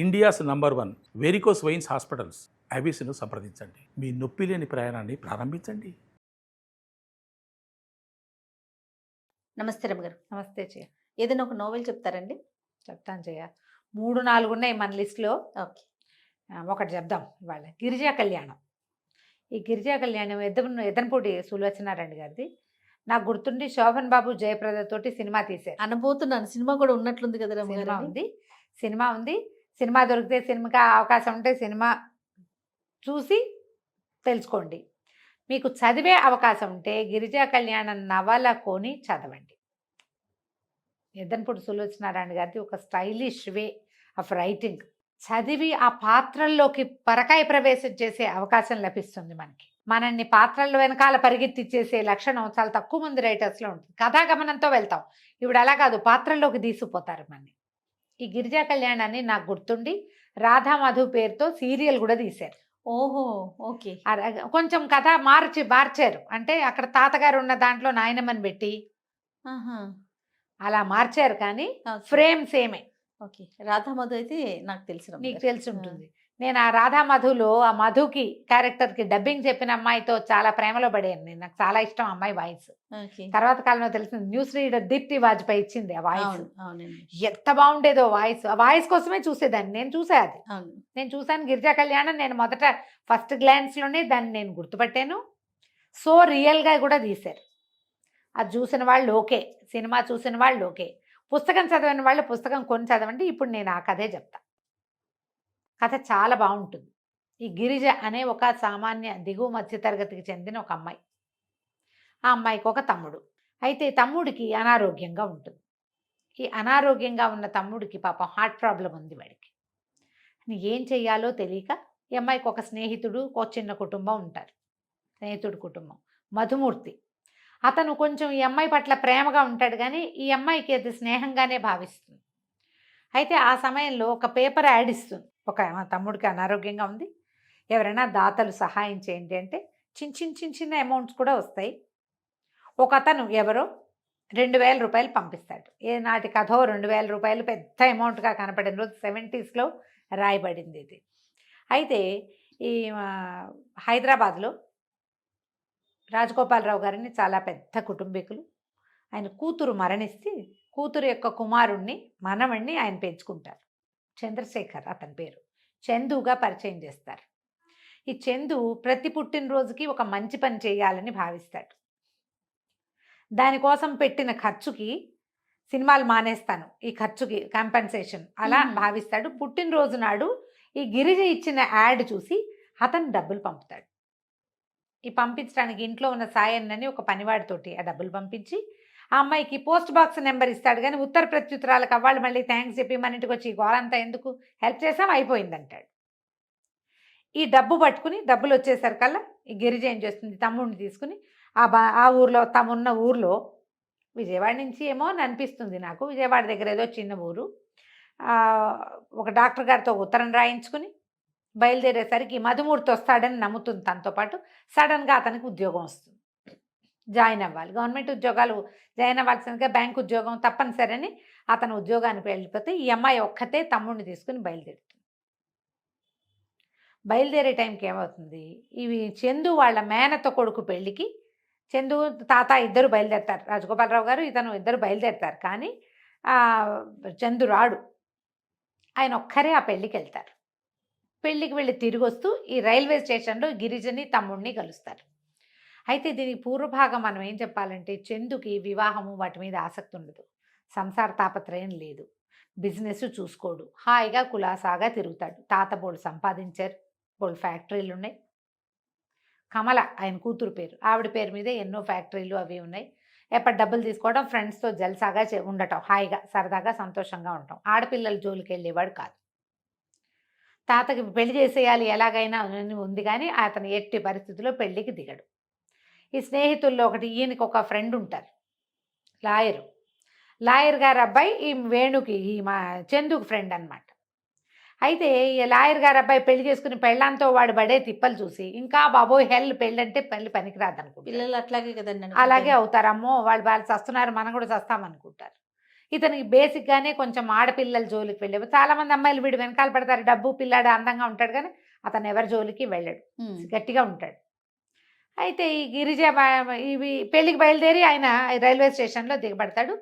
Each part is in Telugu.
India's number 1 varicose veins hospitals ఐబీసీను సంప్రదించండి. మీ నొప్పి లేని ప్రయాణాన్ని ప్రారంభించండి. నమస్తే రమగారు. నమస్తే చెయ్య. ఏదైనా ఒక నోవెల్ చెప్తారండి? చెప్తాను చెయ్య. 3-4 ఉన్నాయి మన లిస్టులో. ఓకే. ఒకటి చెప్దాం ఇవాళ. గిరిజా కళ్యాణం. ఈ గిరిజా కళ్యాణం ఎద్దనపూడి సులోచనారాయణ గారిది. నాకు గుర్తుండి శోభన్ బాబు జయప్రద తోటి సినిమా తీశారు. అనబోతున్నాను, సినిమా కూడా ఉన్నట్లుంది కదా సినిమా రమగారు. ఉంది, సినిమా ఉంది. సినిమా దొరికితే సినిమాకి అవకాశం ఉంటే సినిమా చూసి తెలుసుకోండి. మీకు చదివే అవకాశం ఉంటే గిరిజా కళ్యాణం నవల కొని చదవండి. ఎద్దనపూడి సులోచనారాయణ గారిది ఒక స్టైలిష్ వే ఆఫ్ రైటింగ్. చదివి ఆ పాత్రల్లోకి పరకాయ ప్రవేశం చేసే అవకాశం లభిస్తుంది మనకి. మనల్ని పాత్రల వెనకాల పరిగెత్తిచ్చేసే లక్షణం చాలా తక్కువ మంది రైటర్స్లో ఉంటుంది. కథాగమనంతో వెళ్తాం. ఇప్పుడు అలా కాదు, పాత్రల్లోకి తీసుకుపోతారు మనని. ఈ గిరిజా కళ్యాణాన్ని నాకు గుర్తుండి రాధా మధు పేరుతో సీరియల్ కూడా తీశారు. ఓహో, ఓకే. కొంచెం కథ మార్చారు. అంటే అక్కడ తాతగారు ఉన్న దాంట్లో నాయనమ్మని పెట్టి ఆహా, అలా మార్చారు, కానీ ఓకే. ఫ్రేమ్ సేమే. ఓకే. రాధా మధు అయితే నాకు తెలుసు నీకు రమగారు. తెలిసి ఉంటుంది. నేను ఆ రాధా మధులో ఆ మధుకి క్యారెక్టర్కి డబ్బింగ్ చెప్పిన అమ్మాయితో చాలా ప్రేమలో పడాను నేను. నాకు చాలా ఇష్టం అమ్మాయి వాయిస్. ఓకే. తర్వాత కాలంలో తెలిసింది న్యూస్ రీడర్ దీప్తి వాజ్పేయి ఇచ్చింది ఆ వాయిస్. అవును, అవునండి. ఎంత బాగుండేదో వాయిస్. ఆ వాయిస్ కోసమే చూసేదాన్ని. నేను చూసా అది. అవును. నేను చూసాను గిరిజా కళ్యాణం. నేను మొదట ఫస్ట్ గ్లాన్స్లోనే దాన్ని నేను గుర్తుపట్టాను. సో రియల్గా కూడా తీశారు. అది చూసిన వాళ్ళు ఓకే, సినిమా చూసిన వాళ్ళు ఓకే, పుస్తకం చదివిన వాళ్ళు పుస్తకం కొని చదవండి. ఇప్పుడు నేను ఆ కథే చెప్తా. కథ చాలా బాగుంటుంది. ఈ గిరిజ అనే ఒక సామాన్య దిగువ మధ్యతరగతికి చెందిన ఒక అమ్మాయి. ఆ అమ్మాయికి ఒక తమ్ముడు. అయితే తమ్ముడికి అనారోగ్యంగా ఉంటుంది. ఈ అనారోగ్యంగా ఉన్న తమ్ముడికి పాపం హార్ట్ ప్రాబ్లం ఉంది వాడికి. ఏం చెయ్యాలో తెలియక ఈ అమ్మాయికి ఒక స్నేహితుడు, ఒక చిన్న కుటుంబం ఉంటారు. స్నేహితుడు కుటుంబం మధుమూర్తి. అతను కొంచెం ఈ అమ్మాయి పట్ల ప్రేమగా ఉంటాడు, కానీ ఈ అమ్మాయికి అది స్నేహంగానే భావిస్తుంది. అయితే ఆ సమయంలో ఒక పేపర్ యాడ్ ఇస్తుంది. మా తమ్ముడికి అనారోగ్యంగా ఉంది, ఎవరైనా దాతలు సహాయం చేయండి అంటే చిన్న అమౌంట్స్ కూడా వస్తాయి. ఒక అతను ఎవరో 2000 రూపాయలు పంపిస్తాడు. ఏనాటి కథో 2000 రూపాయలు పెద్ద అమౌంట్గా కనపడిన రోజు 70sలో రాయబడింది ఇది. అయితే ఈ హైదరాబాద్లో రాజగోపాలరావు గారిని చాలా పెద్ద కుటుంబీకులు. ఆయన కూతురు మరణిస్తే కూతురు యొక్క కుమారుణ్ణి, మనవణ్ణి ఆయన పెంచుకుంటారు. చంద్రశేఖర్ అతని పేరు. చందుగా పరిచయం చేస్తారు. ఈ చందు ప్రతి పుట్టినరోజుకి ఒక మంచి పని చేయాలని భావిస్తాడు. దానికోసం పెట్టిన ఖర్చుకి సినిమాలు మానేస్తాను, ఈ ఖర్చుకి కాంపెన్సేషన్ అలా భావిస్తాడు. పుట్టినరోజు నాడు ఈ గిరిజ ఇచ్చిన యాడ్ చూసి అతను డబ్బులు పంపుతాడు. ఈ పంపించడానికి ఇంట్లో ఉన్న సాయన్నని ఒక పనివాడితోటి ఆ డబ్బులు పంపించి ఆ అమ్మాయికి పోస్ట్ బాక్స్ నెంబర్ ఇస్తాడు. కానీ ఉత్తర ప్రత్యుత్తరాలకు అవ్వాలి మళ్ళీ థ్యాంక్స్ చెప్పి మన ఇంటికి వచ్చి గోరంతా ఎందుకు, హెల్ప్ చేసాం అయిపోయిందంటాడు. ఈ డబ్బు పట్టుకుని డబ్బులు వచ్చేసరికల్లా ఈ గిరిజ ఏం చేస్తుంది, తమ్ముడిని తీసుకుని ఆ ఊర్లో, తమున్న ఊర్లో, విజయవాడ నుంచి ఏమో అని అనిపిస్తుంది నాకు, విజయవాడ దగ్గర ఏదో చిన్న ఊరు, ఒక డాక్టర్ గారితో ఉత్తరం రాయించుకుని బయలుదేరేసరికి మధుమూర్తి వస్తాడని నమ్ముతుంది. తనతో పాటు సడన్గా అతనికి ఉద్యోగం వస్తుంది. జాయిన్ అవ్వాలి, గవర్నమెంట్ ఉద్యోగాలు జాయిన్ అవ్వాల్సిందిగా బ్యాంక్ ఉద్యోగం తప్పనిసరి అని అతను ఉద్యోగానికి వెళ్ళిపోతే ఈ అమ్మాయి ఒక్కతే తమ్ముడిని తీసుకుని బయలుదేరుతుంది. బయలుదేరే టైంకి ఏమవుతుంది, ఇవి చందు వాళ్ళ మేనత్త కొడుకు పెళ్ళికి చందు తాత ఇద్దరు బయలుదేరుతారు. రాజగోపాలరావు గారు ఇతను ఇద్దరు బయలుదేరుతారు. కానీ చందు రాడు. ఆయన ఒక్కరే ఆ పెళ్ళికి వెళ్తారు. పెళ్ళికి వెళ్ళి తిరిగి వస్తూ ఈ రైల్వే స్టేషన్లో గిరిజని తమ్ముడిని కలుస్తారు. అయితే దీనికి పూర్వభాగం మనం ఏం చెప్పాలంటే, చందుకి వివాహము వాటి మీద ఆసక్తి ఉండదు, సంసార తాపత్రయం లేదు, బిజినెస్ చూసుకోడు, హాయిగా కులాసాగా తిరుగుతాడు. తాత బోళ్ళు సంపాదించారు, బోళ్ళు ఫ్యాక్టరీలు ఉన్నాయి. కమల ఆయన కూతురు పేరు, ఆవిడ పేరు మీద ఎన్నో ఫ్యాక్టరీలు అవి ఉన్నాయి. ఎప్పటి డబ్బులు తీసుకోవడం, ఫ్రెండ్స్తో జల్సాగా ఉండటం, హాయిగా సరదాగా సంతోషంగా ఉండటం. ఆడపిల్లల జోలికి వెళ్ళేవాడు కాదు. తాతకి పెళ్లి చేసేయాలి ఎలాగైనా ఉంది, కానీ అతను ఎట్టి పరిస్థితుల్లో పెళ్లికి దిగడు. ఈ స్నేహితుల్లో ఒకటి, ఈయనకి ఒక ఫ్రెండ్ ఉంటారు, లాయర్ గారు అబ్బాయి, ఈ వేణుకి ఈ మా చందుకు ఫ్రెండ్ అనమాట. అయితే ఈ లాయర్ గారు అబ్బాయి పెళ్లి చేసుకుని పెళ్ళాంతో వాడు పడే తిప్పలు చూసి ఇంకా బాబోయ్ హెల్ పెళ్ళంటే పెళ్ళి పనికిరాదు అనుకుంటారు. పిల్లలు అట్లాగే కదండి, అలాగే అవుతారు. అమ్మో వాళ్ళు చస్తున్నారు, మనం కూడా చస్తామనుకుంటారు. ఇతనికి బేసిక్గానే కొంచెం ఆడపిల్లల జోలికి వెళ్ళేవి. చాలామంది అమ్మాయిలు వీడు వెనకాల పడతారు, డబ్బు పిల్లాడు అందంగా ఉంటాడు, కానీ అతను ఎవరి జోలికి వెళ్ళాడు, గట్టిగా ఉంటాడు. అయితే ఈ గిరిజ ఇవి పెళ్ళికి బయలుదేరి ఆయన రైల్వే స్టేషన్లో దిగబడతాడు.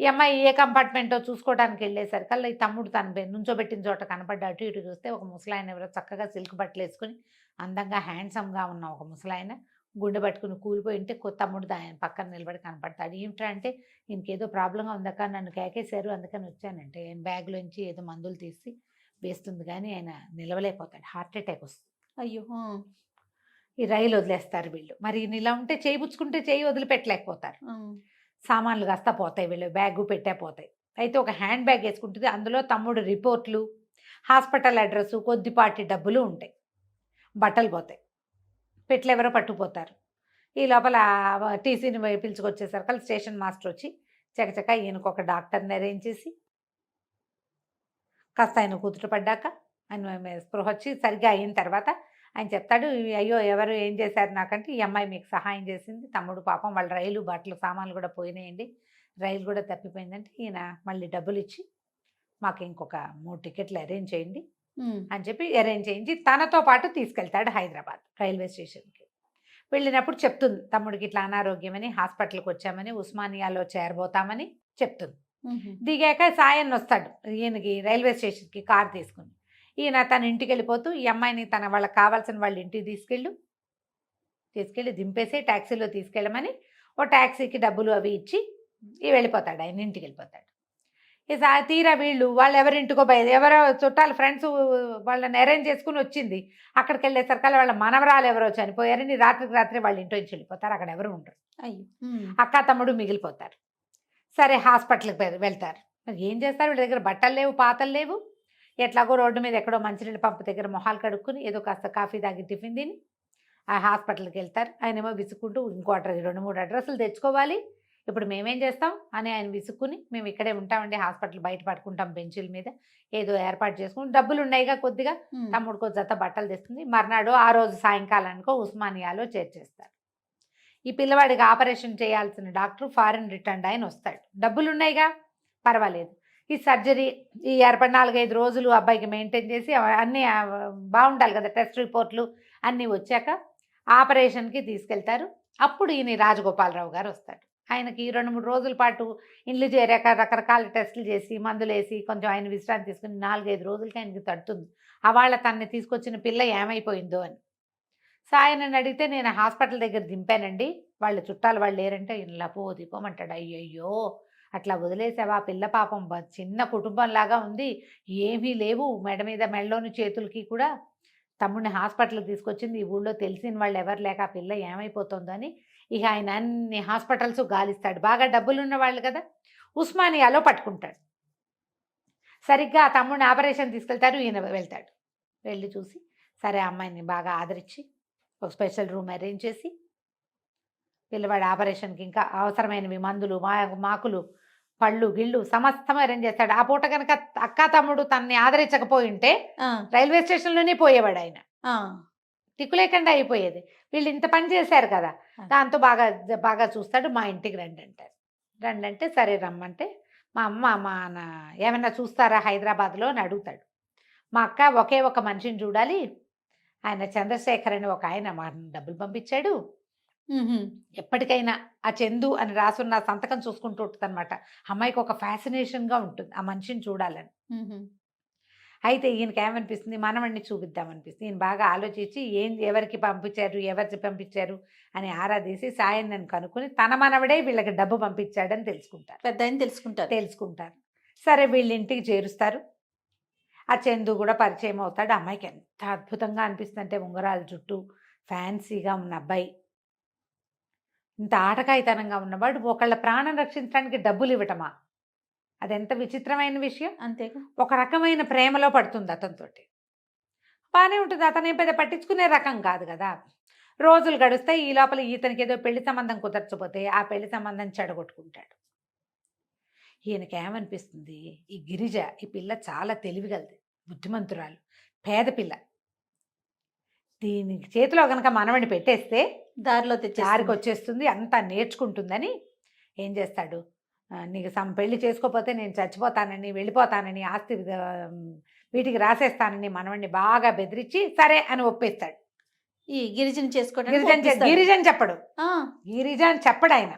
ఈ అమ్మాయి ఏ కంపార్ట్మెంటో చూసుకోవడానికి వెళ్ళేసరికల్లా ఈ తమ్ముడు తను నుంచోబెట్టిన చోట కనపడ్డా అటు ఇటు చూస్తే ఒక ముసలాయన ఎవరో చక్కగా సిల్క్ బట్టలు వేసుకుని అందంగా హ్యాండ్సమ్గా ఉన్న ఒక ముసలాయన గుండె పట్టుకుని కూలిపోయి ఉంటే తమ్ముడు ఆయన పక్కన నిలబడి కనపడతాడు. ఏమిట్రా అంటే ఇంకేదో ప్రాబ్లంగా ఉందక్క, నన్ను కేకేశారు అందుకని వచ్చానంటే ఆయన బ్యాగ్లోంచి ఏదో మందులు తీసి వేస్తుంది, కానీ ఆయన నిలవలేకపోతాడు, హార్ట్ అటాక్ వస్తుంది. అయ్యో. ఈ రైలు వదిలేస్తారు వీళ్ళు. మరి ఇలా ఉంటే చేయి పుచ్చుకుంటే చేయి వదిలిపెట్టలేకపోతారు. సామాన్లు కాస్తా పోతాయి, వీళ్ళు బ్యాగు పెట్టే పోతాయి. అయితే ఒక హ్యాండ్ బ్యాగ్ వేసుకుంటుంది, అందులో తమ్ముడు రిపోర్ట్లు, హాస్పిటల్ అడ్రస్, కొద్దిపాటి డబ్బులు ఉంటాయి. బట్టలు పోతాయి, పెట్లు ఎవరో పట్టుకుపోతారు. ఈ లోపల టీసీని పిలుచుకొచ్చేసరికి స్టేషన్ మాస్టర్ వచ్చి చకచక ఈయనకు ఒక డాక్టర్ని అరేంజ్ చేసి కాస్త ఆయన కుదుట పడ్డాక ఆయన స్పృహ వచ్చి సరిగ్గా అయిన తర్వాత ఆయన చెప్తాడు, అయ్యో ఎవరు ఏం చేశారు నాకంటే ఈ అమ్మాయి మీకు సహాయం చేసింది, తమ్ముడు పాపం వాళ్ళ రైలు బట్టలు సామాన్లు కూడా పోయినాయండి, రైలు కూడా తప్పిపోయిందంటే ఈయన మళ్ళీ డబ్బులు ఇచ్చి మాకు ఇంకొక 3 టికెట్లు అరేంజ్ చేయండి అని చెప్పి అరేంజ్ చేయించి తనతో పాటు తీసుకెళ్తాడు హైదరాబాద్ రైల్వే స్టేషన్కి. వెళ్ళినప్పుడు చెప్తుంది తమ్ముడికి ఇట్లా అనారోగ్యమని హాస్పిటల్కి వచ్చామని, ఉస్మానియాలో చేరబోతామని చెప్తుంది. దిగాక సాయన్ వస్తాడు ఈయనకి రైల్వే స్టేషన్కి కార్ తీసుకుని. ఈయన తన ఇంటికి వెళ్ళిపోతూ ఈ అమ్మాయిని వాళ్ళకి కావాల్సిన వాళ్ళ ఇంటికి తీసుకెళ్ళి దింపేసి ట్యాక్సీలో తీసుకెళ్ళమని ఓ ట్యాక్సీకి డబ్బులు అవి ఇచ్చి వెళ్ళిపోతాడు, ఆయన ఇంటికి వెళ్ళిపోతాడు. తీరా వీళ్ళు వాళ్ళు ఎవరింటికో ఎవరో చుట్టాలు ఫ్రెండ్స్ వాళ్ళని అరేంజ్ చేసుకుని వచ్చింది. అక్కడికి వెళ్ళేసరికి వాళ్ళ మనవరాలు ఎవరో చనిపోయారని రాత్రికి రాత్రి వాళ్ళ ఇంట్లో నుంచి వెళ్ళిపోతారు, అక్కడ ఎవరు ఉండరు. అయ్యో. అక్క తమ్ముడు మిగిలిపోతారు. సరే హాస్పిటల్కి వెళ్తారు. ఏం చేస్తారు, వీళ్ళ దగ్గర బట్టలు లేవు, పాతలు లేవు. ఎట్లాగో రోడ్డు మీద ఎక్కడో మంచినీళ్ళ పంపు దగ్గర మొహాలు కడుక్కుని ఏదో కాస్త కాఫీ తాగి టిఫిన్ తిని ఆ హాస్పిటల్కి వెళ్తారు. ఆయన ఏమో విసుక్కుంటూ ఇంకో 2-3 అడ్రస్లు తెచ్చుకోవాలి, ఇప్పుడు మేమేం చేస్తాం అని ఆయన విసుక్కుని మేము ఇక్కడే ఉంటామండి, హాస్పిటల్ బయట పడుకుంటాం బెంచీల మీద, ఏదో ఏర్పాటు చేసుకుని డబ్బులు ఉన్నాయిగా కొద్దిగా తమ్ముడికో జత బట్టలు తెస్తుంది. మర్నాడు ఆ రోజు సాయంకాలానికో ఉస్మానియాలో చేర్చేస్తారు. ఈ పిల్లవాడికి ఆపరేషన్ చేయాల్సిన డాక్టర్ ఫారిన్ రిటర్న్ ఆయన వస్తాడు, డబ్బులు ఉన్నాయిగా పర్వాలేదు. ఈ సర్జరీ ఈ 4-5 రోజులు అబ్బాయికి మెయింటైన్ చేసి అన్నీ బాగుండాలి కదా, టెస్ట్ రిపోర్ట్లు అన్నీ వచ్చాక ఆపరేషన్కి తీసుకెళ్తారు. అప్పుడు ఈయన రాజగోపాలరావు గారు వస్తాడు. ఆయనకి 2-3 రోజుల పాటు ఇండ్లు చేరాక రకరకాల టెస్టులు చేసి మందులు వేసి కొంచెం ఆయన విశ్రాంతి తీసుకుని 4-5 రోజులకి ఆయనకి తడుతుంది వాళ్ళ తనని తీసుకొచ్చిన పిల్ల ఏమైపోయిందో అని. సాయనని అడిగితే నేను హాస్పిటల్ దగ్గర దింపానండి, వాళ్ళ చుట్టాలు వాళ్ళు లేరంటే ఈయన లపోదిపోమంటాడు. అయ్యయ్యో అట్లా వదిలేసావా, పిల్ల పాపం చిన్న కుటుంబంలాగా ఉంది, ఏమీ లేవు మెడ మీద మెడలోని చేతులకి కూడా. తమ్ముడిని హాస్పిటల్కి తీసుకొచ్చింది, ఈ ఊళ్ళో తెలిసిన వాళ్ళు ఎవరు లేక ఆ పిల్ల ఏమైపోతుందని ఇక ఆయన అన్ని హాస్పిటల్స్ గాలిస్తాడు. బాగా డబ్బులున్న వాళ్ళు కదా, ఉస్మానియాలో పట్టుకుంటాడు. సరిగ్గా ఆ తమ్ముడిని ఆపరేషన్ తీసుకెళ్తారు, ఈయన వెళ్తాడు. వెళ్ళి చూసి సరే అమ్మాయిని బాగా ఆదరించి ఒక స్పెషల్ రూమ్ అరేంజ్ చేసి పిల్లవాడి ఆపరేషన్కి ఇంకా అవసరమైనవి మందులు మాకులు పళ్ళు గిళ్ళు సమస్తం అరేంజ్ చేస్తాడు. ఆ పూట కనుక అక్క తమ్ముడు తనని ఆదరించకపోయి ఉంటే రైల్వే స్టేషన్లోనే పోయేవాడు ఆయన, దిక్కు లేకుండా అయిపోయేది. వీళ్ళు ఇంత పని చేశారు కదా, దాంతో బాగా బాగా చూస్తాడు. మా ఇంటికి రండి అంటారు. రండి అంటే సరే రమ్మంటే మా అమ్మ ఏమన్నా చూస్తారా హైదరాబాద్లో అని అడుగుతాడు. మా అక్క ఒకే ఒక మనిషిని చూడాలి, ఆయన చంద్రశేఖర్ అని ఒక ఆయన మా డబ్బులు పంపించాడు, ఎప్పటికైనా ఆ చందు అని రాసున్న సంతకం చూసుకుంటూ ఉంటుంది అనమాట. అమ్మాయికి ఒక ఫ్యాసినేషన్గా ఉంటుంది ఆ మనిషిని చూడాలని. అయితే ఈయనకి ఏమనిపిస్తుంది, మనవడిని చూపిద్దామనిపిస్తుంది. ఈయన బాగా ఆలోచించి ఎవరికి పంపించారు అని ఆరాధీసి సాయం నన్ను కనుక్కొని తన మనవడే వీళ్ళకి డబ్బు పంపించాడని తెలుసుకుంటారు. పెద్ద ఆయన తెలుసుకుంటారు. సరే వీళ్ళ ఇంటికి చేరుస్తారు. ఆ చందు కూడా పరిచయం అవుతాడు. అమ్మాయికి ఎంత అద్భుతంగా అనిపిస్తుంది అంటే ఉంగరాల జుట్టు, ఫ్యాన్సీగా ఉన్న అబ్బాయి, ఇంత ఆటకాయితనంగా ఉన్నవాడు ఒకళ్ళ ప్రాణం రక్షించడానికి డబ్బులు ఇవ్వటమా, అదెంత విచిత్రమైన విషయం. అంతేగా, ఒక రకమైన ప్రేమలో పడుతుంది అతనితోటి. బాగానే ఉంటుంది, అతను పెద్ద పట్టించుకునే రకం కాదు కదా. రోజులు గడుస్తాయి. ఈ లోపల ఈతనికి ఏదో పెళ్లి సంబంధం కుదర్చపోతే ఆ పెళ్లి సంబంధం చెడగొట్టుకుంటాడు. ఈయనకి ఏమనిపిస్తుంది, ఈ గిరిజ ఈ పిల్ల చాలా తెలివిగలది, బుద్ధిమంతురాలు, పేద పిల్ల, దీనికి చేతిలో కనుక మనవడిని పెట్టేస్తే దారికి వచ్చేస్తుంది, అంతా నేర్చుకుంటుందని ఏం చేస్తాడు, నీకు పెళ్లి చేసుకోకపోతే నేను చచ్చిపోతానని వెళ్ళిపోతానని ఆస్తి వీటికి రాసేస్తానని మనవడిని బాగా బెదిరించి సరే అని ఒప్పేస్తాడు. ఈ గిరిజన గిరిజన్ చెప్పడు, గిరిజన్ చెప్పడు ఆయన.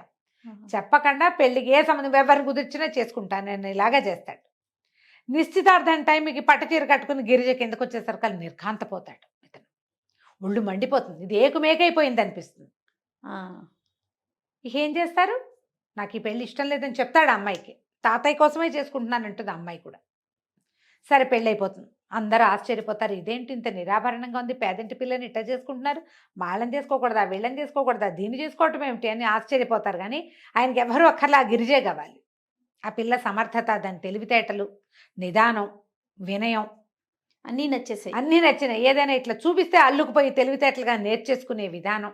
చెప్పకుండా పెళ్లికి ఏ సంబంధం ఎవరిని కుదిర్చినా చేసుకుంటాను నేను ఇలాగా చేస్తాడు. నిశ్చితార్థం టైంకి పట్టుచీర కట్టుకుని గిరిజ కిందకు వచ్చేసరికి నిర్ఘాంతపోతాడు. ఇతను ఒళ్ళు మండిపోతుంది, ఇది ఏకుమేకైపోయింది అనిపిస్తుంది. ఏం చేస్తారు, నాకు ఈ పెళ్ళి ఇష్టం లేదని చెప్తాడు అమ్మాయికి. తాతయ్య కోసమే చేసుకుంటున్నానంటుంది అమ్మాయి కూడా. సరే పెళ్ళి అయిపోతుంది. అందరూ ఆశ్చర్యపోతారు, ఇదేంటి ఇంత నిరాభరణంగా ఉంది, పేదంటి పిల్లని ఇట్లా చేసుకుంటున్నారు, వాళ్ళని చేసుకోకూడదా వీళ్ళని చేసుకోకూడదా దీన్ని చేసుకోవటం ఏమిటి అని ఆశ్చర్యపోతారు. కానీ ఆయనకి ఎవరు ఒక్కర్లా గిరిజే కావాలి. ఆ పిల్ల సమర్థత, దాని తెలివితేటలు, నిదానం, వినయం అన్నీ నచ్చేసాయి. అన్నీ నచ్చినాయి. ఏదైనా ఇట్లా చూపిస్తే అల్లుకుపోయి తెలివితేటలుగా నేర్చేసుకునే విధానం.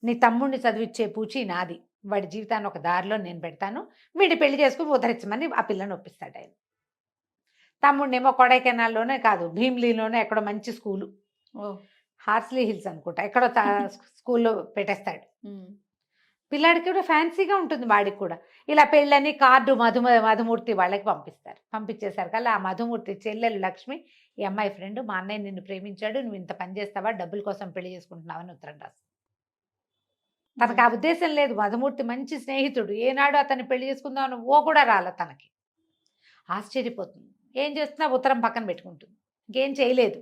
నీ తమ్ముడిని చదివిచ్చే పూచి నాది, వాడి జీవితాన్ని ఒక దారిలో నేను పెడతాను, వీడి పెళ్లి చేసుకుని ఉద్ధరించమని ఆ పిల్లని ఒప్పిస్తాడు ఆయన. తమ్ముడినేమో కొడైకెనాల్లోనే కాదు భీమ్లీలోనే ఎక్కడో మంచి స్కూలు, హార్స్లీ హిల్స్ అనుకుంటా, ఎక్కడో స్కూల్లో పెట్టేస్తాడు. పిల్లాడికి కూడా ఫ్యాన్సీగా ఉంటుంది వాడికి కూడా. ఇలా పెళ్ళని కార్డు మధుమూర్తి వాళ్ళకి పంపిస్తారు. పంపించేసరికల్లా ఆ మధుమూర్తి చెల్లెలు లక్ష్మి, ఈ అమ్మాయి ఫ్రెండ్, మా అన్నయ్య నిన్ను ప్రేమించాడు, నువ్వు ఇంత పని చేస్తావా, డబ్బుల కోసం పెళ్లి చేసుకుంటున్నావని ఉత్తరం రాస్తుంది. తనకు ఆ ఉద్దేశం లేదు. మధుమూర్తి మంచి స్నేహితుడు, ఏనాడు అతన్ని పెళ్లి చేసుకుందామని ఓ కూడా రాలే తనకి. ఆశ్చర్యపోతుంది. ఏం చేస్తున్నా ఉత్తరం పక్కన పెట్టుకుంటుంది, ఇంకేం చేయలేదు.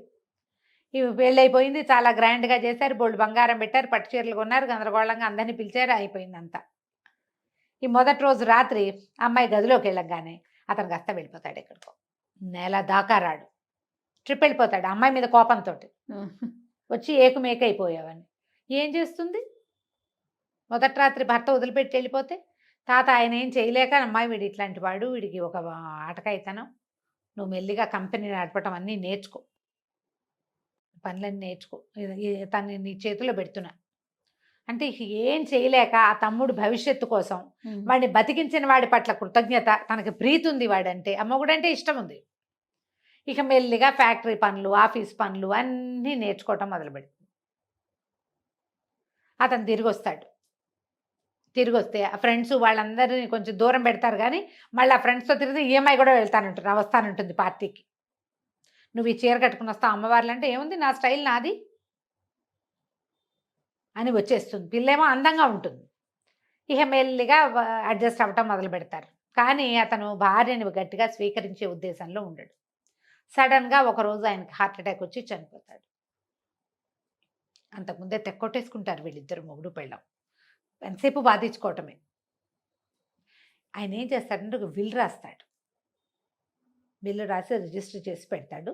ఇవి పెళ్ళైపోయింది, చాలా గ్రాండ్గా చేశారు, బోల్డ్ బంగారం పెట్టారు, పట్టు చీరలు కొన్నారు, గందరగోళంగా అందరినీ పిలిచారు, అయిపోయింది అంతా. ఈ మొదటి రోజు రాత్రి అమ్మాయి గదిలోకి వెళ్ళగానే అతను కాస్త వెళ్ళిపోతాడు ఎక్కడికో, నెల దాకా రాడు, ట్రిప్ వెళ్ళిపోతాడు అమ్మాయి మీద కోపంతో. వచ్చి ఏకుమేకైపోయావని ఏం చేస్తుంది, మొదటి రాత్రి భర్త వదిలిపెట్టి వెళ్ళిపోతే తాత ఆయన ఏం చేయలేక, అమ్మాయి వీడు ఇట్లాంటి వాడు, వీడికి ఒక ఆటకాయితనం, నువ్వు మెల్లిగా కంపెనీ నడపటం అన్నీ నేర్చుకో, పనులన్నీ నేర్చుకో, తను నీ చేతిలో పెడుతున్నా అంటే ఏం చేయలేక ఆ తమ్ముడు భవిష్యత్తు కోసం వాడిని బతికించిన వాడి పట్ల కృతజ్ఞత, తనకి ప్రీతి ఉంది వాడంటే, అమ్మగుడంటే ఇష్టం ఉంది. ఇక మెల్లిగా ఫ్యాక్టరీ పనులు, ఆఫీస్ పనులు అన్నీ నేర్చుకోవటం మొదలుపెడుతుంది. అతను తిరిగి వస్తాడు. తిరిగి వస్తే ఆ ఫ్రెండ్స్ వాళ్ళందరినీ కొంచెం దూరం పెడతారు, కానీ మళ్ళీ ఆ ఫ్రెండ్స్తో తిరిగితే ఈఎంఐ కూడా వస్తానంటుంది పార్టీకి. నువ్వు ఈ చీర కట్టుకుని వస్తావు అమ్మవార్లు అంటే, ఏముంది నా స్టైల్ నాది అని వచ్చేస్తుంది. పిల్లేమో అందంగా ఉంటుంది. ఇక మెల్లిగా అడ్జస్ట్ అవ్వటం మొదలు పెడతారు. కానీ అతను భార్యని గట్టిగా స్వీకరించే ఉద్దేశంలో ఉండడు. సడన్గా ఒకరోజు ఆయనకి హార్ట్ అటాక్ వచ్చి చనిపోతాడు. అంతకుముందే తెక్కొట్టేసుకుంటారు వీళ్ళిద్దరు, మొగుడు పెళ్ళం. ఎంతసేపు బాధించుకోవటమే. ఆయన ఏం చేస్తాడంటే ఒక బిల్ రాస్తాడు. బిల్లు రాసి రిజిస్టర్ చేసి పెడతాడు.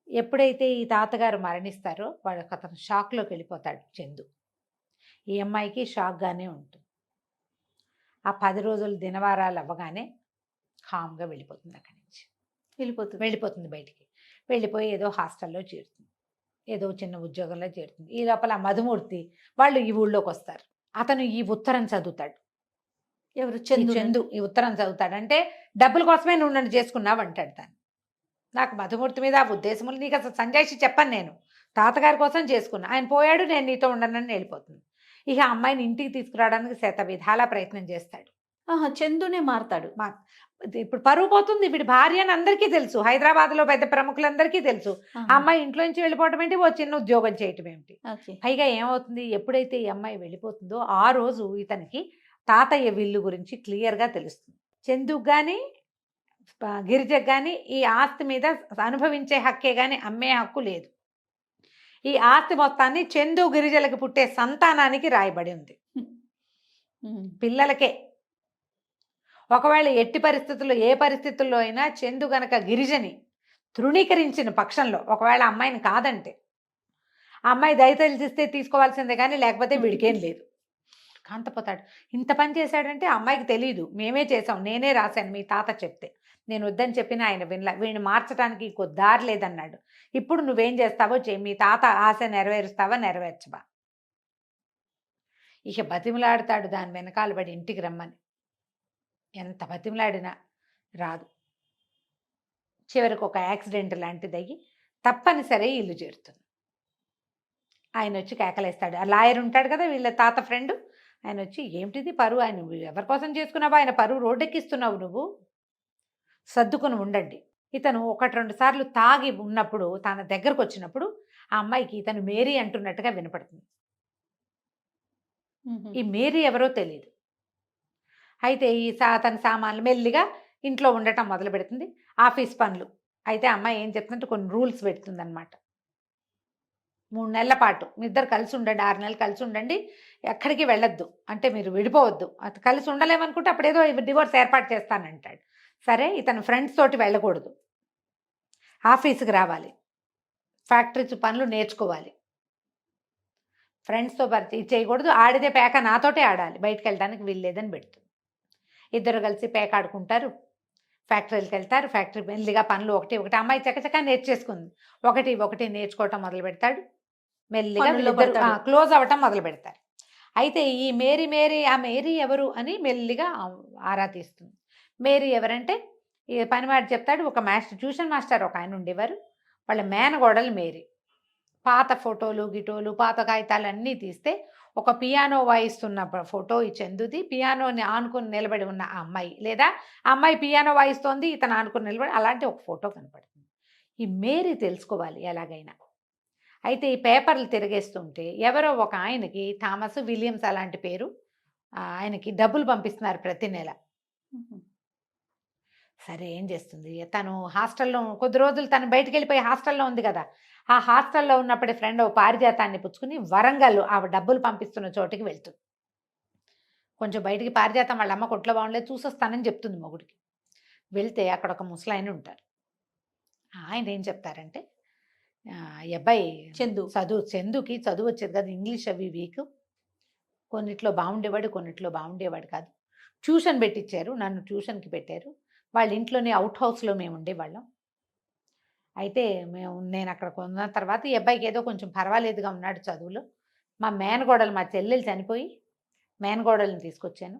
ఎప్పుడైతే ఈ తాతగారు మరణిస్తారో అతను షాక్లోకి వెళ్ళిపోతాడు చందు. ఈ అమ్మాయికి షాక్గానే ఉంటుంది. ఆ 10 రోజులు దినవారాలు అవ్వగానే కామ్గా వెళ్ళిపోతుంది, అక్కడి నుంచి వెళ్ళిపోతుంది బయటికి. వెళ్ళిపోయి ఏదో హాస్టల్లో చేరుతుంది, ఏదో చిన్న ఉద్యోగంలో చేరుతుంది. ఈ లోపల మధుమూర్తి వాళ్ళు ఈ ఊళ్ళోకి వస్తారు. అతను ఈ ఉత్తరం చదువుతాడు. ఎవరు, చందు ఈ ఉత్తరం చదువుతాడు. అంటే డబ్బుల కోసమే నువ్వు నన్ను చేసుకున్నావు అంటాడు తాను. నాకు మధుమూర్తి మీద ఆ ఉద్దేశములు నీకు అసలు సంజాయిషి చెప్పాను, నేను తాతగారి కోసం చేసుకున్నా, ఆయన పోయాడు, నేను నీతో ఉండనని వెళ్ళిపోతుంది. ఇక అమ్మాయిని ఇంటికి తీసుకురావడానికి శత విధాలా ప్రయత్నం చేస్తాడు. చందునే మారతాడు. ఇప్పుడు పరువు పోతుంది, వీడి భార్య అని అందరికీ తెలుసు, హైదరాబాద్లో పెద్ద ప్రముఖులందరికీ తెలుసు. ఆ అమ్మాయి ఇంట్లో నుంచి వెళ్ళిపోవటం ఏంటి, ఓ చిన్న ఉద్యోగం చేయటం ఏమిటి. పైగా ఏమవుతుంది, ఎప్పుడైతే ఈ అమ్మాయి వెళ్ళిపోతుందో ఆ రోజు ఇతనికి తాతయ్య విల్లు గురించి క్లియర్గా తెలుస్తుంది. చందుకు కానీ గిరిజకు కానీ ఈ ఆస్తి మీద అనుభవించే హక్కే కానీ అమ్మే హక్కు లేదు. ఈ ఆస్తి మొత్తాన్ని చందు గిరిజలకు పుట్టే సంతానానికి రాయబడి ఉంది, పిల్లలకే. ఒకవేళ ఎట్టి పరిస్థితుల్లో ఏ పరిస్థితుల్లో అయినా చందు గనక గిరిజని తృణీకరించిన పక్షంలో, ఒకవేళ అమ్మాయిని కాదంటే, ఆ అమ్మాయి దయతలిస్తే తీసుకోవాల్సిందే కానీ లేకపోతే వీడికేం లేదు, కాంతపోతాడు. ఇంత పని చేశాడంటే అమ్మాయికి తెలియదు, మేమే చేసాం, నేనే రాశాను మీ తాత చెప్తే, నేను వద్దని చెప్పిన ఆయన వినలా, వీడిని మార్చడానికి ఇంకో దారి లేదన్నాడు. ఇప్పుడు నువ్వేం చేస్తావో చేయి, మీ తాత ఆశ నెరవేరుస్తావా నెరవేర్చవా. ఇక బతిమలాడతాడు దాని వెనకాల పడి ఇంటికి రమ్మని. ఎంత బతిమలాడినా రాదు. చివరికి ఒక యాక్సిడెంట్ లాంటిది అయ్యి తప్పనిసరి ఇల్లు చేరుతుంది. ఆయన వచ్చి కేకలేస్తాడు. ఆ లాయర్ ఉంటాడు కదా వీళ్ళ తాత ఫ్రెండ్, ఆయన వచ్చి ఏమిటిది పరువు, ఆయన ఎవరి కోసం చేసుకున్నావా, ఆయన పరువు రోడ్డెక్కిస్తున్నావు నువ్వు, సర్దుకొని ఉండండి. ఇతను 1-2 సార్లు తాగి ఉన్నప్పుడు తన దగ్గరకు వచ్చినప్పుడు ఆ అమ్మాయికి ఇతను మేరీ అంటున్నట్టుగా వినపడుతుంది. ఈ మేరీ ఎవరో తెలియదు. అయితే తన సామాన్లు మెల్లిగా ఇంట్లో ఉండటం మొదలు పెడుతుంది, ఆఫీస్ పనులు. అయితే అమ్మాయి ఏం చెప్తుందంటే కొన్ని రూల్స్ పెడుతుంది అనమాట. 3 నెలల పాటు మీ ఇద్దరు కలిసి ఉండండి, 6 నెలలు కలిసి ఉండండి, ఎక్కడికి వెళ్ళొద్దు, అంటే మీరు విడిపోవద్దు, అది కలిసి ఉండలేమనుకుంటే అప్పుడేదో డివోర్స్ ఏర్పాటు చేస్తానంటాడు. సరే, ఇతను ఫ్రెండ్స్ తోటి వెళ్ళకూడదు, ఆఫీస్కి రావాలి, ఫ్యాక్టరీస్ పనులు నేర్చుకోవాలి, ఫ్రెండ్స్తో పరిచయం చేయకూడదు, ఆడితే పేక నాతోటే ఆడాలి, బయటకు వెళ్ళడానికి వీల్లేదని పెడుతుంది. ఇద్దరు కలిసి పేక ఆడుకుంటారు, ఫ్యాక్టరీలకు వెళ్తారు, ఫ్యాక్టరీ మెల్లిగా పనులు ఒకటి అమ్మాయి చకచకా నేర్చేసుకుంది, ఒకటి నేర్చుకోవటం మొదలు పెడతాడు, మెల్లిగా వీళ్ళిద్దరు క్లోజ్ అవ్వటం మొదలు పెడతారు. అయితే ఈ మేరీ ఆ మేరీ ఎవరు అని మెల్లిగా ఆరా తీస్తుంది. మేరీ ఎవరంటే ఈ పనివాడు చెప్తాడు, ఒక ట్యూషన్ మాస్టర్ ఒక ఆయన ఉండేవారు, వాళ్ళ మేనగోడలు మేరీ. పాత ఫోటోలు గిటోలు పాత కాగితాలు అన్నీ తీస్తే ఒక పియానో వాయిస్తున్న ఫోటో ఈ చందుది, పియానోని ఆనుకుని నిలబడి ఉన్న ఆ అమ్మాయి, లేదా ఆ అమ్మాయి పియానో వాయిస్తోంది, ఇతను ఆనుకుని నిలబడి, అలాంటి ఒక ఫోటో కనపడుతుంది. ఈ మేరీ తెలుసుకోవాలి ఎలాగైనా. అయితే ఈ పేపర్లు తిరిగేస్తుంటే ఎవరో ఒక ఆయనకి థామస్ విలియమ్స్ అలాంటి పేరు, ఆయనకి డబ్బులు పంపిస్తున్నారు ప్రతి నెల. సరే, ఏం చేస్తుంది, తను హాస్టల్లో కొద్ది రోజులు తను బయటికి వెళ్ళిపోయి హాస్టల్లో ఉంది కదా, ఆ హాస్టల్లో ఉన్నప్పుడే ఫ్రెండ్ ఓ పారిజాతాన్ని పుచ్చుకుని వరంగల్ ఆ డబ్బులు పంపిస్తున్న చోటికి వెళ్తుంది. కొంచెం బయటికి పారిజాతం వాళ్ళ అమ్మ కొట్లో బాగుండలేదు, చూసొస్తానని చెప్తుంది మొగుడికి. వెళ్తే అక్కడ ఒక ముసలాయన ఉంటారు. ఆయన ఏం చెప్తారంటే, ఈ అబ్బాయి చందుకి చదువు వచ్చేది కదా, ఇంగ్లీష్ అవి వీక్, కొన్నిట్లో బాగుండేవాడు కాదు, ట్యూషన్ పెట్టించారు, నన్ను ట్యూషన్కి పెట్టారు, వాళ్ళ ఇంట్లోనే అవుట్ హౌస్లో మేము ఉండేవాళ్ళం. అయితే నేను అక్కడ కొన్న తర్వాత ఈ అబ్బాయికి ఏదో కొంచెం పర్వాలేదుగా ఉన్నాడు చదువులో. మా చెల్లెలు చనిపోయి మేనగోడల్ని తీసుకొచ్చాను.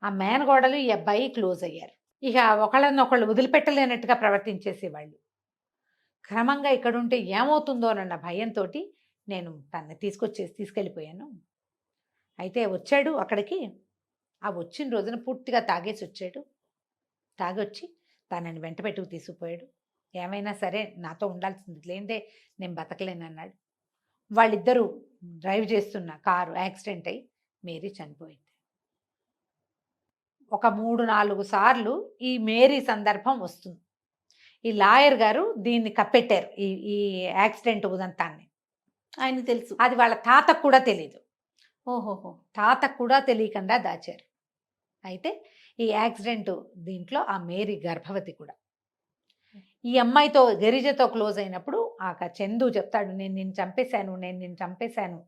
ఆ మేనగోడలు ఈ అబ్బాయి క్లోజ్ అయ్యారు. ఇక ఒకళ్ళనొకళ్ళు వదిలిపెట్టలేనట్టుగా ప్రవర్తించేసేవాళ్ళు. క్రమంగా ఇక్కడ ఉంటే ఏమవుతుందోనన్న భయంతో నేను తనని తీసుకెళ్ళిపోయాను. అయితే వచ్చాడు అక్కడికి, ఆ వచ్చిన రోజున పూర్తిగా తాగేసి వచ్చాడు. తాగొచ్చి తనని వెంట పెట్టుకు తీసుకుపోయాడు. ఏమైనా సరే నాతో ఉండాల్సింది, లేదే నేను బతకలేను అన్నాడు. వాళ్ళిద్దరూ డ్రైవ్ చేస్తున్న కారు యాక్సిడెంట్ అయ్యి మేరీ చనిపోయింది. ఒక 3-4 సార్లు ఈ మేరీ సందర్భం వస్తుంది. ఈ లాయర్ గారు దీన్ని కప్పెట్టారు, ఈ యాక్సిడెంట్ ఉదంతాన్ని. ఆయన తెలుసు, అది వాళ్ళ తాతకు కూడా తెలీదు. ఓహోహో, తాతకు కూడా తెలియకుండా దాచారు. అయితే ఈ యాక్సిడెంట్ దీంట్లో ఆ మేరీ గర్భవతి కూడా. ఈ అమ్మాయితో గిరిజతో క్లోజ్ అయినప్పుడు ఆ చందు చెప్తాడు, నేను నిన్ను చంపేశాను,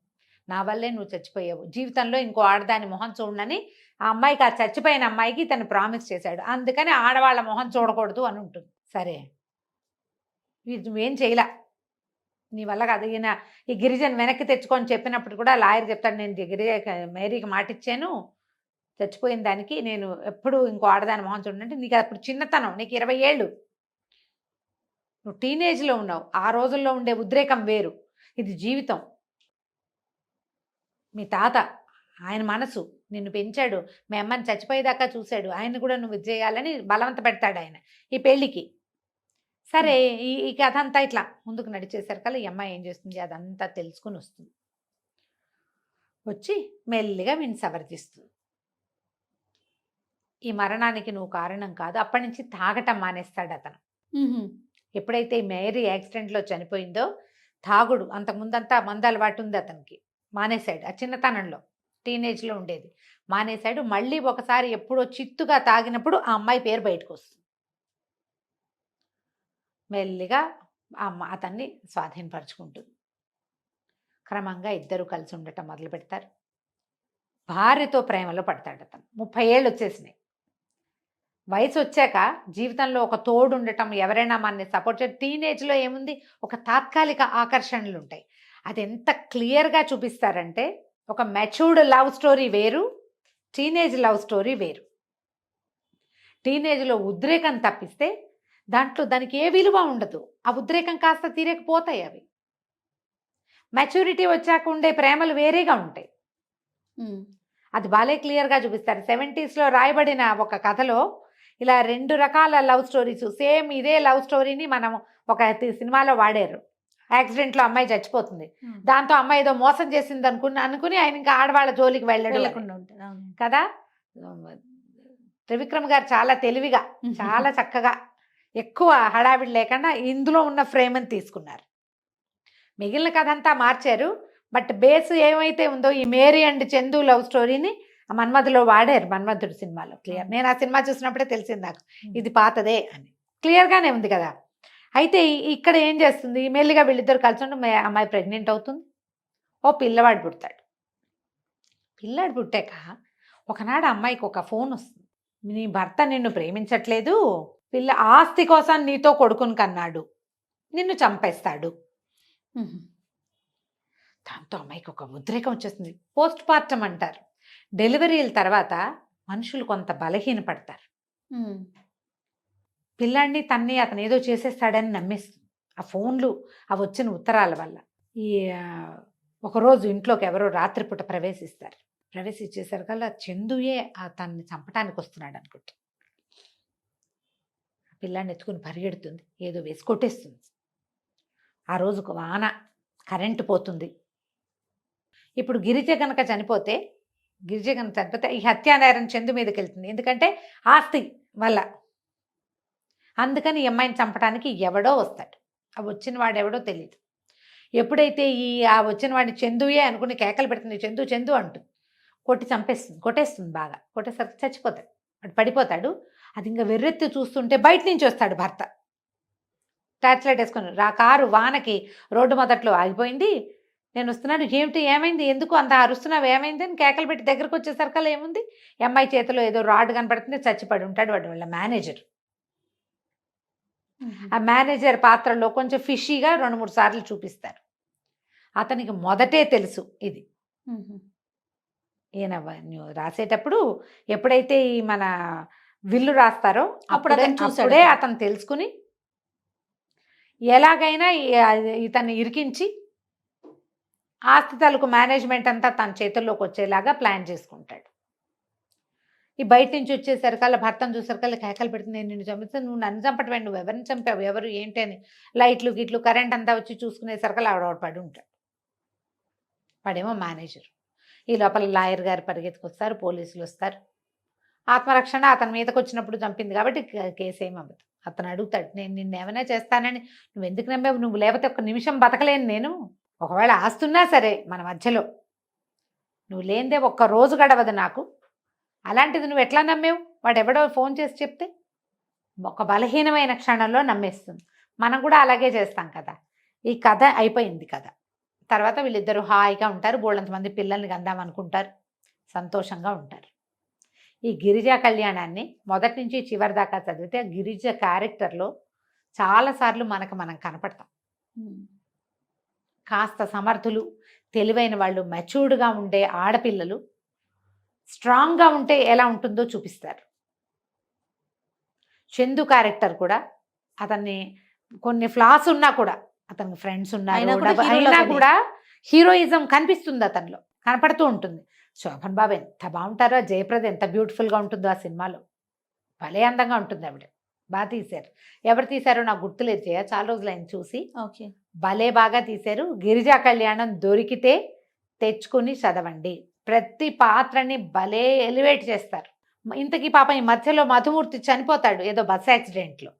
నా వల్లే నువ్వు చచ్చిపోయావు, జీవితంలో ఇంకో ఆడదాని మొహం చూడనని ఆ అమ్మాయికి, ఆ చచ్చిపోయిన అమ్మాయికి తను ప్రామిస్ చేశాడు. అందుకని ఆడవాళ్ళ మొహం చూడకూడదు అని ఉంటుంది. సరే, నువ్వేం చేయలా, నీ వల్ల కాదు. ఈయన ఈ గిరిజను వెనక్కి తెచ్చుకొని చెప్పినప్పుడు కూడా లాయర్ చెప్తాడు, నేను మేరీకి మాటిచ్చాను, చచ్చిపోయిన దానికి నేను ఎప్పుడు ఇంకో ఆడదాని మొహం చూడంటే, నీకు అప్పుడు చిన్నతనం, నీకు 20 ఏళ్ళు, నువ్వు టీనేజ్లో ఉన్నావు, ఆ రోజుల్లో ఉండే ఉద్రేకం వేరు, ఇది జీవితం. మీ తాత ఆయన మనసు నిన్ను పెంచాడు, మీ అమ్మని చచ్చిపోయేదాకా చూశాడు, ఆయన కూడా నువ్వు చేయాలని బలవంత పెడతాడు ఆయన ఈ పెళ్ళికి. సరే, ఈ కథ అంతా ఇట్లా ముందుకు నడిచేసరికల్లా ఈ అమ్మాయి ఏం చేస్తుంది, అదంతా తెలుసుకుని వస్తుంది. వచ్చి మెల్లిగా వీడిని సవర్థిస్తుంది. ఈ మరణానికి నువ్వు కారణం కాదు. అప్పటి నుంచి తాగటం మానేస్తాడు అతను. ఎప్పుడైతే మేరీ యాక్సిడెంట్లో చనిపోయిందో తాగుడు, అంతకుముందంతా మందు అలవాటు ఉంది అతనికి, మానేశాడు. ఆ చిన్నతనంలో టీనేజ్లో ఉండేది మానేశాడు. మళ్ళీ ఒకసారి ఎప్పుడో చిత్తుగా తాగినప్పుడు ఆ అమ్మాయి పేరు బయటకు వస్తుంది. మెల్లిగా అతన్ని స్వాధీనపరుచుకుంటుంది. క్రమంగా ఇద్దరు కలిసి ఉండటం మొదలు పెడతారు. భార్యతో ప్రేమలో పడతాడు అతను. 30 ఏళ్ళు వచ్చేసినాయి. వయసు వచ్చాక జీవితంలో ఒక తోడు ఉండటం, ఎవరైనా మనని సపోర్ట్ చేయ, టీనేజ్లో ఏముంది, ఒక తాత్కాలిక ఆకర్షణలు ఉంటాయి. అది ఎంత క్లియర్గా చూపిస్తారంటే, ఒక మెచ్యూర్డ్ లవ్ స్టోరీ వేరు, టీనేజ్ లవ్ స్టోరీ వేరు. టీనేజ్లో ఉద్రేకం తప్పిస్తే దానికి ఏ విలువ ఉండదు. ఆ ఉద్రేకం కాస్త తీరకపోతాయి. అవి మెచ్యూరిటీ వచ్చాక ఉండే ప్రేమలు వేరేగా ఉంటాయి. అది బాలే క్లియర్గా చూపిస్తారు. 70s లో రాయబడిన ఒక కథలో ఇలా 2 రకాల లవ్ స్టోరీస్, సేమ్ ఇదే లవ్ స్టోరీని మనం ఒక సినిమాలో వాడారు. యాక్సిడెంట్లో అమ్మాయి చచ్చిపోతుంది, దాంతో అమ్మాయి ఏదో మోసం చేసింది అనుకుని ఆయన ఇంకా ఆడవాళ్ళ జోలికి వెళ్ళకుండా ఉంటారు. అవును. కదా. త్రివిక్రమ్ గారు చాలా తెలివిగా, చాలా చక్కగా, ఎక్కువ హడావిడి లేకుండా ఇందులో ఉన్న ఫ్రేమ్ని తీసుకున్నారు. మిగిలిన కథ అంతా మార్చారు, బట్ బేస్ ఏమైతే ఉందో ఈ మేరీ అండ్ చందు లవ్ స్టోరీని మన్మధులో వాడారు. మన్మధుడు సినిమాలో క్లియర్. నేను ఆ సినిమా చూసినప్పుడే తెలిసింది నాకు ఇది పాతదే అని. క్లియర్గానే ఉంది కదా. అయితే ఇక్కడ ఏం చేస్తుంది, మెల్లిగా వీళ్ళిద్దరు కలిసి ఉంటే అమ్మాయి ప్రెగ్నెంట్ అవుతుంది. ఓ పిల్లవాడు పుడతాడు. పిల్లాడు పుట్టాక ఒకనాడు అమ్మాయికి ఒక ఫోన్ వస్తుంది, నీ భర్త నిన్ను ప్రేమించట్లేదు, పిల్ల ఆస్తి కోసం నీతో కొడుకుని కన్నాడు, నిన్ను చంపేస్తాడు. దాంతో అమ్మాయికి ఒక ఉద్రేకం వచ్చేస్తుంది. పోస్ట్ పార్టం అంటారు. డెలివరీల తర్వాత మనుషులు కొంత బలహీనపడతారు. పిల్లాడిని తన్ని అతను ఏదో చేసేస్తాడని నమ్మేస్తుంది ఆ ఫోన్లు, ఆ వచ్చిన ఉత్తరాల వల్ల. ఈ ఒకరోజు ఇంట్లోకి ఎవరో రాత్రిపూట ప్రవేశించేసరికల్లా చందుయే తన్ని చంపడానికి వస్తున్నాడు అనుకుంటా. పిల్లాడిని ఎత్తుకుని పరిగెడుతుంది, ఏదో వేసి కొట్టేస్తుంది. ఆ రోజుకు వాన, కరెంటు పోతుంది. ఇప్పుడు గిరిజ కనుక చనిపోతే ఈ హత్యానేరం చందు మీదకి వెళ్తుంది, ఎందుకంటే ఆస్తి వల్ల. అందుకని ఈ అమ్మాయిని చంపడానికి ఎవడో వస్తాడు. ఆ వచ్చిన వాడు ఎవడో తెలియదు. ఎప్పుడైతే ఆ వచ్చిన వాడిని చందుయే అనుకుని కేకలు పెడుతుంది, చందు చందు అంటూ కొట్టేస్తుంది బాగా. కొట్టేసరికి చచ్చిపోతాడు, వాడు పడిపోతాడు. అది ఇంకా వెర్రెత్తి చూస్తుంటే బయట నుంచి వస్తాడు భర్త, టార్చ్ లైట్ వేసుకొని. కారు వానకి రోడ్డు మొదట్లో ఆగిపోయింది. నేను వస్తున్నాడు, ఏమైంది, ఎందుకు అంత అరుస్తున్నావు, ఏమైంది అని కేకలు పెట్టి దగ్గరకు వచ్చేసరికల్లా ఏముంది, అమ్మాయి చేతిలో ఏదో రాడ్ కనపడుతుంది, చచ్చిపడి ఉంటాడు వాడు వాళ్ళ మేనేజర్. ఆ మేనేజర్ పాత్రలో కొంచెం ఫిషీగా 2-3 సార్లు చూపిస్తారు. అతనికి మొదటే తెలుసు ఇది. ఈయన రాసేటప్పుడు ఎప్పుడైతే ఈ మన విల్లు రాస్తారో అప్పుడే అతను తెలుసుకుని ఎలాగైనా ఇతన్ని ఇరికించి ఆస్తి తాలూకు మేనేజ్మెంట్ అంతా తన చేతుల్లోకి వచ్చేలాగా ప్లాన్ చేసుకుంటాడు. ఈ బయట నుంచి వచ్చేసరికల్లా భర్తను చూసరికల్లా కేకలు పెడుతుంది, నేను నిన్ను చంపితే నువ్వు నన్ను చంపటమే, నువ్వు ఎవరిని చంపావు, ఎవరు ఏంటి అని. లైట్లు గిట్లు కరెంట్ అంతా వచ్చి చూసుకునేసరికల్లా ఆవిడ పడి ఉంటాడు. వాడేమో మేనేజర్. ఈ లోపల లాయర్ గారు పరిగెత్తుకొస్తారు, పోలీసులు వస్తారు. ఆత్మరక్షణ అతని మీదకి వచ్చినప్పుడు చంపింది కాబట్టి కేసు ఏమవ్వదు. అతను అడుగుతాడు, నేను నిన్ను ఏమైనా చేస్తానని నువ్వు ఎందుకు నమ్మావు, నువ్వు లేకపోతే ఒక్క నిమిషం బతకలేను నేను, ఒకవేళ ఆస్తున్నా సరే మన మధ్యలో నువ్వు లేనిదే ఒక్క రోజు గడవదు నాకు, అలాంటిది నువ్వు ఎట్లా నమ్మేవు, వాడు ఎవడో ఫోన్ చేసి చెప్తే. ఒక బలహీనమైన క్షణంలో నమ్మేస్తుంది. మనం కూడా అలాగే చేస్తాం కదా. ఈ కథ అయిపోయింది కదా. తర్వాత వీళ్ళిద్దరూ హాయిగా ఉంటారు, బోళ్ళంతమంది పిల్లల్ని కందాం అనుకుంటారు, సంతోషంగా ఉంటారు. ఈ గిరిజ కళ్యాణాన్ని మొదటి నుంచి చివరి దాకా చదివితే ఆ గిరిజ క్యారెక్టర్లో చాలాసార్లు మనం కనపడతాం. కాస్త సమర్థులు, తెలివైన వాళ్ళు, మెచ్యూర్డ్గా ఉండే ఆడపిల్లలు స్ట్రాంగ్గా ఉంటే ఎలా ఉంటుందో చూపిస్తారు. చందు క్యారెక్టర్ కూడా అతన్ని కొన్ని ఫ్లాస్ ఉన్నా కూడా, అతనికి ఫ్రెండ్స్ అయినా కూడా హీరోయిజం కనిపిస్తుంది, అతనిలో కనపడుతూ ఉంటుంది. శోభన్ బాబు ఎంత బాగుంటారో, జయప్రద ఎంత బ్యూటిఫుల్గా ఉంటుందో ఆ సినిమాలో, భలే అందంగా ఉంటుంది ఆవిడ. బాగా తీశారు. ఎవరు తీశారో నాకు గుర్తులేదు జయ, చాలా రోజులు ఆయన చూసి. భలే బాగా తీశారు. గిరిజా కళ్యాణం దొరికితే తెచ్చుకుని చదవండి. ప్రతి పాత్రని భలే ఎలివేట్ చేస్తారు. ఇంతకీ పాపం ఈ మధ్యలో మధుమూర్తి చనిపోతాడు ఏదో బస్ యాక్సిడెంట్లో.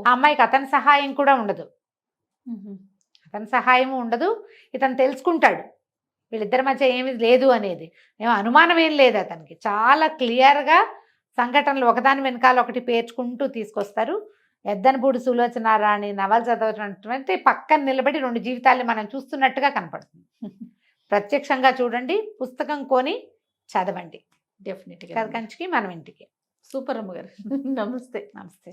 ఆ అమ్మాయికి అతని సహాయం కూడా ఉండదు, అతని సహాయం ఉండదు. ఇతను తెలుసుకుంటాడు వీళ్ళిద్దరి మధ్య ఏమీ లేదు అనేది, ఏమో అనుమానం ఏం లేదు అతనికి. చాలా క్లియర్గా సంఘటనలు ఒకదాని వెనకాల ఒకటి పేర్చుకుంటూ తీసుకొస్తారు. ఎద్దనపూడి సులోచనారాణి నవల చదవటువంటి పక్కన నిలబడి 2 జీవితాలని మనం చూస్తున్నట్టుగా కనపడుతుంది. ప్రత్యక్షంగా చూడండి, పుస్తకం కొని చదవండి. డెఫినెట్గా. కంచికి మనం ఇంటికి. సూపర్ అమ్మగారు. నమస్తే. నమస్తే.